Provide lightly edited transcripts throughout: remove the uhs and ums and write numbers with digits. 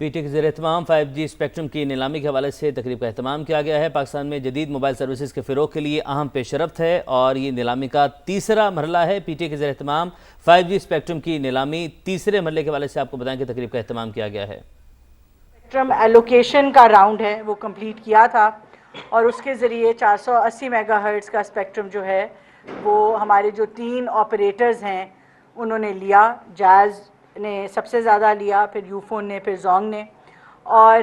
P T کے زیر اہتمام 5G اسپیکٹرم کی نیلامی کے حوالے سے تقریب کا اہتمام کیا گیا ہے۔ پاکستان میں جدید موبائل سروسز کے فروغ کے لیے اہم پیش رفت ہے اور یہ نیلامی کا تیسرا مرحلہ ہے۔ پی ٹی کے زیر اہتمام 5G اسپیکٹرم کی نیلامی تیسرے مرحلے کے حوالے سے آپ کو بتائیں کہ تقریب کا اہتمام کیا گیا ہے۔ اسپیکٹرم ایلوکیشن کا راؤنڈ ہے وہ کمپلیٹ کیا تھا اور اس کے ذریعے 480 میگا ہرٹز کا اسپیکٹرم جو ہے وہ ہمارے جو 3 آپریٹرز ہیں انہوں نے لیا۔ جاز نے سب سے زیادہ لیا، پھر یوفون نے، پھر زونگ نے، اور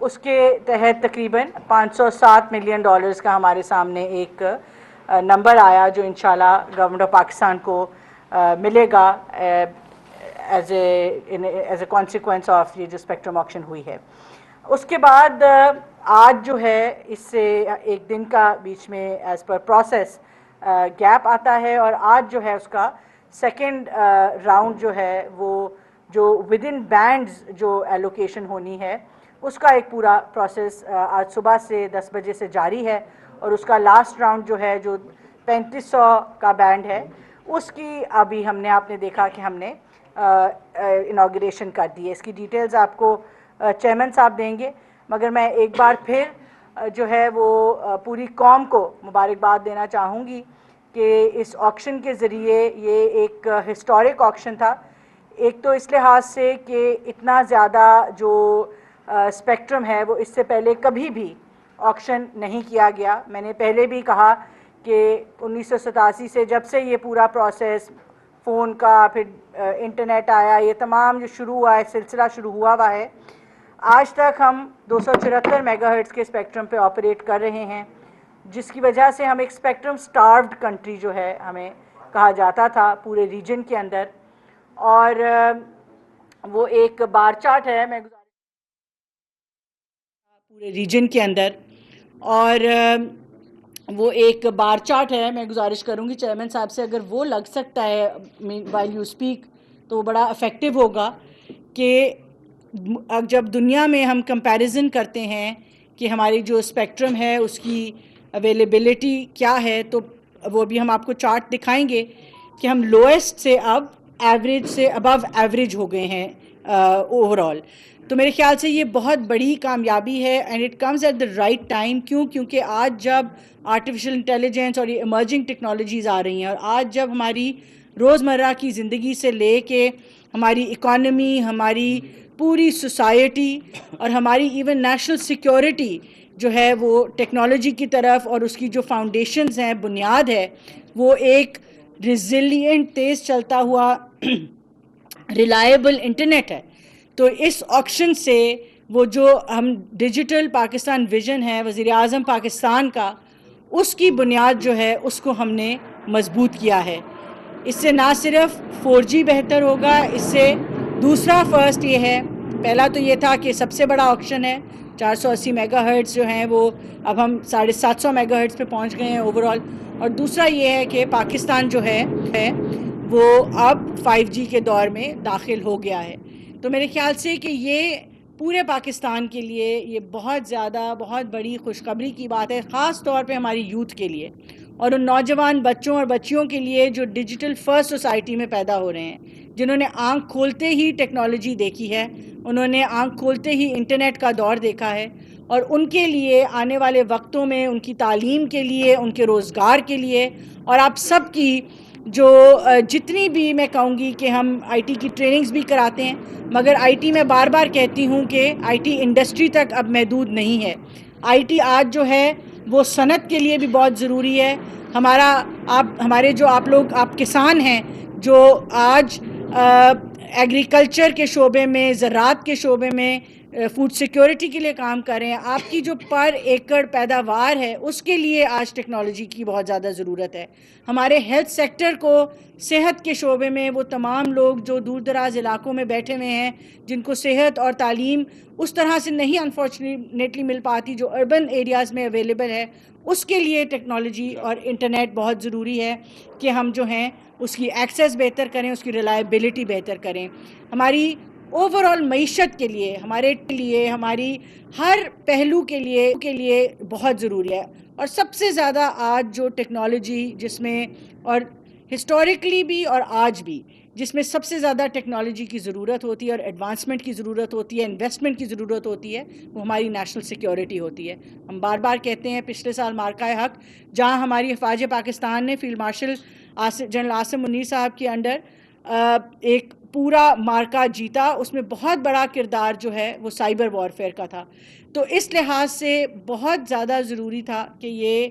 اس کے تحت تقریباً $507 ملین کا ہمارے سامنے ایک نمبر آیا جو انشاءاللہ گورنمنٹ آف پاکستان کو ملے گا ایز اے کانسیکوینس آف یہ جو اسپیکٹرم آکشن ہوئی ہے۔ اس کے بعد آج جو ہے اس سے ایک دن کا بیچ میں ایز پر پروسیس گیپ آتا ہے اور آج جو ہے اس کا سیکنڈ راؤنڈ جو ہے وہ جو ود ان بینڈز جو ایلوکیشن ہونی ہے اس کا ایک پورا پروسیس آج صبح سے 10 بجے سے جاری ہے اور اس کا لاسٹ راؤنڈ جو ہے جو 3500 کا بینڈ ہے اس کی ابھی آپ نے دیکھا کہ ہم نے انوگریشن کر دی ہے۔ اس کی ڈیٹیلز آپ کو چیئرمین صاحب دیں گے، مگر میں ایک بار پھر جو ہے وہ پوری قوم کو مبارکباد دینا چاہوں گی کہ اس آکشن کے ذریعے یہ ایک ہسٹورک آکشن تھا۔ ایک تو اس لحاظ سے کہ اتنا زیادہ جو اسپیکٹرم ہے وہ اس سے پہلے کبھی بھی آکشن نہیں کیا گیا۔ میں نے پہلے بھی کہا کہ 1987 سے جب سے یہ پورا پروسیس فون کا پھر انٹرنیٹ آیا، یہ تمام جو شروع ہوا ہے، سلسلہ شروع ہوا ہے، آج تک ہم 274 میگا ہرٹز کے اسپیکٹرم پہ آپریٹ کر رہے ہیں، جس کی وجہ سے ہم ایک اسپیکٹرم سٹاروڈ کنٹری جو ہے ہمیں کہا جاتا تھا پورے ریجن کے اندر، اور وہ ایک بار چارٹ ہے پورے ریجن کے اندر، اور وہ ایک بار چارٹ ہے۔ میں گزارش کروں گی چیئرمین صاحب سے اگر وہ لگ سکتا ہے وائل یو اسپیک تو وہ بڑا افیکٹو ہوگا کہ جب دنیا میں ہم کمپیریزن کرتے ہیں کہ ہماری جو اسپیکٹرم ہے اس کی اویلیبلٹی کیا ہے، تو وہ بھی ہم آپ کو چارٹ دکھائیں گے کہ ہم لوئسٹ سے اب ایوریج سے ابو ایوریج ہو گئے ہیں اوور آل۔ تو میرے خیال سے یہ بہت بڑی کامیابی ہے and it comes at the right time. کیونکہ آج جب آرٹیفیشل انٹیلیجنس اور یہ ایمرجنگ ٹیکنالوجیز آ رہی ہیں اور آج جب ہماری روزمرہ کی زندگی سے لے کے ہماری اکانومی، ہماری پوری سوسائٹی اور ہماری ایون نیشنل سیکیورٹی جو ہے وہ ٹیکنالوجی کی طرف اور اس کی جو فاؤنڈیشنز ہیں، بنیاد ہے، وہ ایک ریزیلینٹ تیز چلتا ہوا ریلائبل انٹرنیٹ ہے، تو اس آکشن سے وہ جو ہم ڈیجیٹل پاکستان ویژن ہے وزیر اعظم پاکستان کا، اس کی بنیاد جو ہے اس کو ہم نے مضبوط کیا ہے۔ اس سے نہ صرف 4G بہتر ہوگا، اس سے دوسرا فرسٹ یہ ہے، پہلا تو یہ تھا کہ سب سے بڑا آکشن ہے، 480 میگا ہرٹز جو ہیں وہ اب ہم 750 میگا ہرٹز پہ پہنچ گئے ہیں اوور آل، اور دوسرا یہ ہے کہ پاکستان جو ہے وہ اب 5G کے دور میں داخل ہو گیا ہے۔ تو میرے خیال سے کہ یہ پورے پاکستان کے لیے یہ بہت بڑی خوشخبری کی بات ہے، خاص طور پہ ہماری یوتھ کے لیے اور ان نوجوان بچوں اور بچیوں کے لیے جو ڈیجیٹل فرسٹ سوسائٹی میں پیدا ہو رہے ہیں، جنہوں نے آنکھ کھولتے ہی ٹیکنالوجی دیکھی ہے، انہوں نے آنکھ کھولتے ہی انٹرنیٹ کا دور دیکھا ہے، اور ان کے لیے آنے والے وقتوں میں ان کی تعلیم کے لیے، ان کے روزگار کے لیے، اور آپ سب کی جو جتنی بھی میں کہوں گی کہ ہم آئی ٹی کی ٹریننگز بھی کراتے ہیں، مگر آئی ٹی میں بار بار کہتی ہوں کہ آئی ٹی انڈسٹری تک اب محدود نہیں ہے۔ آئی ٹی آج جو ہے وہ صنعت کے لیے بھی بہت ضروری ہے۔ ہمارے جو آپ کسان ہیں جو آج ایگریکلچر کے شعبے میں، زراعت کے شعبے میں، فوڈ سیکیورٹی کے لیے کام کر رہے ہیں، آپ کی جو پر ایکڑ پیداوار ہے اس کے لیے آج ٹیکنالوجی کی بہت زیادہ ضرورت ہے۔ ہمارے ہیلتھ سیکٹر کو، صحت کے شعبے میں وہ تمام لوگ جو دور دراز علاقوں میں بیٹھے ہوئے ہیں، جن کو صحت اور تعلیم اس طرح سے نہیں انفارچونیٹلی مل پاتی جو اربن ایریاز میں اویلیبل ہے، اس کے لیے ٹیکنالوجی اور انٹرنیٹ بہت ضروری ہے کہ ہم جو ہیں اس کی ایکسیس بہتر کریں، اس کی ریلائبلٹی بہتر کریں۔ ہماری اوور آل معیشت کے لیے، ہماری ہر پہلو کے لیے بہت ضروری ہے۔ اور سب سے زیادہ آج جو ٹیکنالوجی جس میں، اور ہسٹوریکلی بھی اور آج بھی جس میں سب سے زیادہ ٹیکنالوجی کی ضرورت ہوتی ہے اور ایڈوانسمنٹ کی ضرورت ہوتی ہے، انویسٹمنٹ کی ضرورت ہوتی ہے، وہ ہماری نیشنل سیکیورٹی ہوتی ہے. ہم بار بار کہتے ہیں پچھلے سال مارکہ حق جہاں ہماری افواج پاکستان نے field marshal general Asim Munir صاحب کے انڈر ایک پورا مارکہ جیتا، اس میں بہت بڑا کردار جو ہے وہ سائبر وارفیئر کا تھا. تو اس لحاظ سے بہت زیادہ ضروری تھا کہ یہ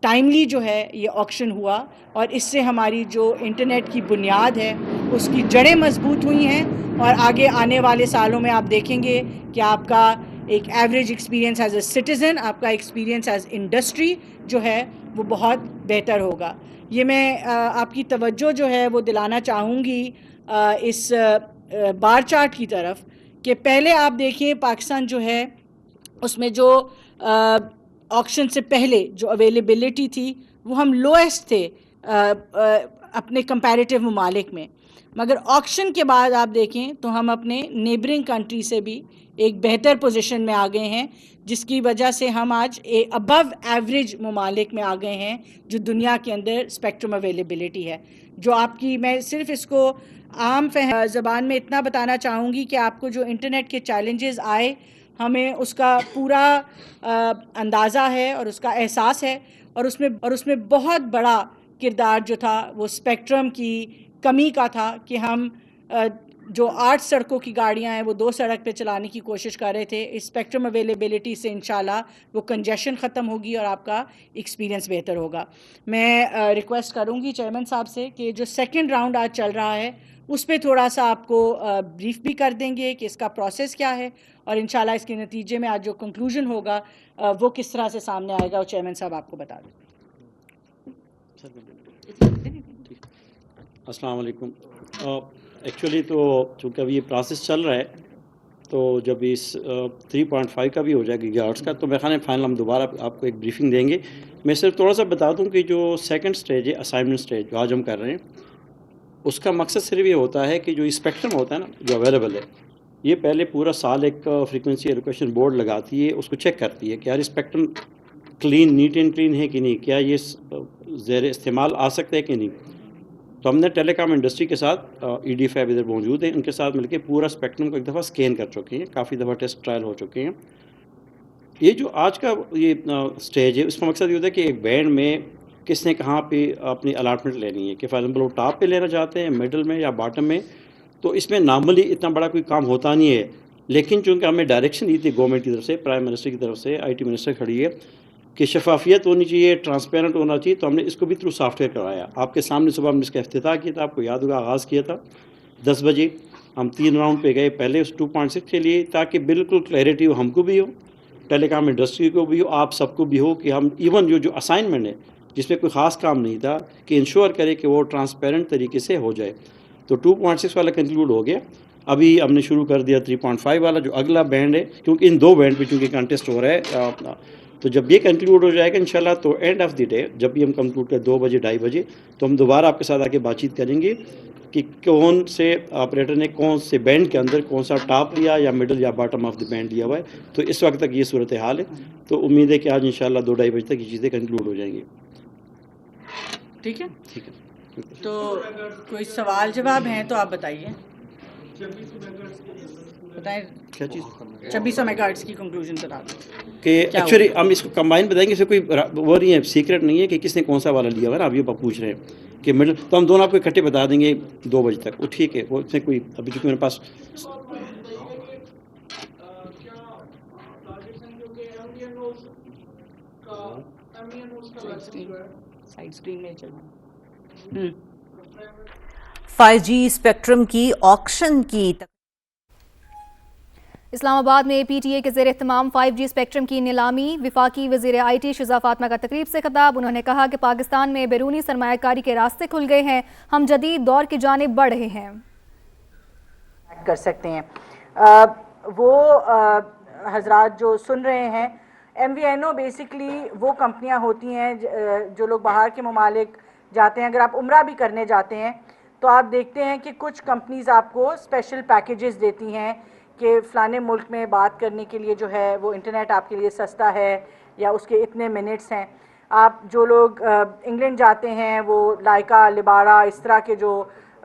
ٹائملی جو ہے یہ آکشن ہوا، اور اس سے ہماری جو انٹرنیٹ کی بنیاد ہے اس کی جڑیں مضبوط ہوئی ہیں، اور آگے آنے والے سالوں میں آپ دیکھیں گے کہ آپ کا ایک average experience as a citizen, آپ کا ایکسپیرینس ایز انڈسٹری جو ہے وہ بہت بہتر ہوگا. یہ میں آپ کی توجہ جو ہے وہ دلانا چاہوں گی اس بار چارٹ کی طرف کہ پہلے آپ دیکھیں پاکستان جو ہے اس میں جو آکشن سے پہلے جو اویلیبلٹی تھی وہ ہم لویسٹ تھے اپنے کمپیریٹیو ممالک میں، مگر آکشن کے بعد آپ دیکھیں تو ہم اپنے نیبرنگ کنٹری سے بھی ایک بہتر پوزیشن میں آ گئے ہیں، جس کی وجہ سے ہم آج ابو ایوریج ممالک میں آ گئے ہیں جو دنیا کے اندر اسپیکٹرم اویلیبلٹی ہے. جو آپ کی میں صرف اس کو عام زبان میں اتنا بتانا چاہوں گی کہ آپ کو جو انٹرنیٹ کے چیلنجز آئے ہمیں اس کا پورا اندازہ ہے اور اس کا احساس ہے، اور اس میں بہت بڑا کردار جو تھا وہ اسپیکٹرم کی کمی کا تھا کہ ہم جو 8 سڑکوں کی گاڑیاں ہیں وہ 2 سڑک پہ چلانے کی کوشش کر رہے تھے. اسپیکٹرم اویلیبلٹی سے انشاءاللہ وہ کنجیشن ختم ہوگی اور آپ کا ایکسپیرینس بہتر ہوگا. میں ریکویسٹ کروں گی چیئرمین صاحب سے کہ جو سیکنڈ راؤنڈ آج چل رہا ہے اس پہ تھوڑا سا آپ کو بریف بھی کر دیں گے کہ اس کا پروسیس کیا ہے، اور انشاءاللہ اس کے نتیجے میں آج جو کنکلوژن ہوگا وہ کس طرح سے سامنے آئے گا، اور چیئرمین صاحب آپ کو بتا دیں. السلام علیکم. ایکچولی تو چونکہ ابھی یہ پروسیس چل رہا ہے تو جب اس 3.5 کا بھی ہو جائے گا گیگاہرٹز کا تو میرے خیال میں فائنل ہم دوبارہ آپ کو ایک بریفنگ دیں گے. میں صرف تھوڑا سا بتا دوں کہ جو سیکنڈ سٹیج ہے اسائنمنٹ سٹیج جو آج ہم کر رہے ہیں اس کا مقصد صرف یہ ہوتا ہے کہ جو اسپیکٹرم ہوتا ہے نا جو اویلیبل ہے یہ پہلے پورا سال ایک فریکوینسی ایلوکیشن بورڈ لگاتی ہے، اس کو چیک کرتی ہے کہ یار spectrum clean neat and clean ہے کہ نہیں، کیا یہ زیر استعمال آ سکتا ہے کہ نہیں. تو ہم نے ٹیلی کام انڈسٹری کے ساتھ ای ڈی فیب ادھر موجود ہیں، ان کے ساتھ مل کے پورا اسپیکٹرم کو ایک دفعہ اسکین کر چکے ہیں، کافی دفعہ ٹیسٹ ٹرائل ہو چکے ہیں. یہ جو آج کا یہ سٹیج ہے اس کا مقصد یہ ہوتا ہے کہ ایک بینڈ میں کس نے کہاں پہ اپنی الاٹمنٹ لینی ہے، کہ فار ایگزامپل وہ ٹاپ پہ لینا چاہتے ہیں، مڈل میں یا باٹم میں. تو اس میں نارملی اتنا بڑا کوئی کام ہوتا نہیں ہے، لیکن چونکہ ہمیں ڈائریکشن دی تھی گورنمنٹ کی طرف سے، پرائم منسٹر کی طرف سے، آئی ٹی منسٹر کھڑی ہے کہ شفافیت ہونی چاہیے، ٹرانسپیرنٹ ہونا چاہیے، تو ہم نے اس کو بھی تھرو سافٹ ویئر کرایا. آپ کے سامنے صبح ہم نے اس کا افتتاح کیا تھا، آپ کو یاد ہوگا آغاز کیا تھا 10 بجے. ہم 3 راؤنڈ پہ گئے، پہلے اس 2.6 کے لیے تاکہ بالکل کلیئرٹی ہو، ہم کو بھی ہو، ٹیلی کام انڈسٹری کو بھی ہو، آپ سب کو بھی ہو، کہ ہم ایون جو اسائنمنٹ ہے جس میں کوئی خاص کام نہیں تھا کہ انشور کرے کہ وہ ٹرانسپیرنٹ طریقے سے ہو جائے. تو 2.6 والا کنکلوڈ ہو گیا. ابھی ہم نے شروع کر دیا 3.5 والا جو اگلا بینڈ ہے، کیونکہ ان 2 بینڈ پہ چونکہ کنٹیسٹ ہو رہا ہے. تو جب یہ کنکلوڈ ہو جائے گا انشاءاللہ تو اینڈ آف دی ڈے جب بھی ہم کنکلوڈ کریں 2 بجے 2:30 بجے تو ہم دوبارہ آپ کے ساتھ آ کے بات چیت کریں گے کہ کون سے آپریٹر نے کون سے بینڈ کے اندر کون سا ٹاپ لیا یا مڈل یا باٹم آف دی بینڈ لیا ہوا ہے. تو اس وقت تک یہ صورتحال ہے. تو امید ہے کہ آج انشاءاللہ 2:30 بجے تک یہ چیزیں کنکلوڈ ہو جائیں گی. ٹھیک ہے، ٹھیک ہے. تو کوئی سوال جواب ہیں تو آپ بتائیے. بتائیں کیا چیز 2600 میگا ہرٹز کی کنکلوژن بتا دیں کہ ایکچولی ہم اس کو کمبائن بتائیں گے، اسے کوئی وہ نہیں ہے، سیکرٹ نہیں ہے کہ کس نے کون سا والا لیا ہوا ہے نا. اب یہ پوچھ رہے ہیں کہ مڈل، تو ہم دونوں آپ کو اکٹھے بتا دیں گے 2 بجے تک. وہ ٹھیک ہے، وہ اس میں کوئی ابھی چونکہ میرے پاس سائڈ اسکرین میں چلنا. 5G اسپیکٹرم کی آکشن کی اسلام آباد میں پی ٹی اے کے زیر اہتمام 5G اسپیکٹرم کی نیلامی. وفاقی وزیر آئی ٹی شزا فاطمہ کا تقریب سے خطاب. انہوں نے کہا کہ پاکستان میں بیرونی سرمایہ کاری کے راستے کھل گئے ہیں، ہم جدید دور کی جانب بڑھ رہے ہیں. کر سکتے ہیں وہ حضرات جو سن رہے ہیں، ایم وی این او بیسکلی وہ کمپنیاں ہوتی ہیں جو لوگ باہر کے ممالک جاتے ہیں. اگر آپ عمرہ بھی کرنے جاتے ہیں تو آپ دیکھتے ہیں کہ کچھ کمپنیز آپ کو اسپیشل پیکیجز دیتی ہیں کہ فلانے ملک میں بات کرنے کے لیے جو ہے وہ انٹرنیٹ آپ کے لیے سستا ہے یا اس کے اتنے منٹس ہیں. آپ جو لوگ انگلینڈ جاتے ہیں وہ لائکا، لبارا، اس طرح کے جو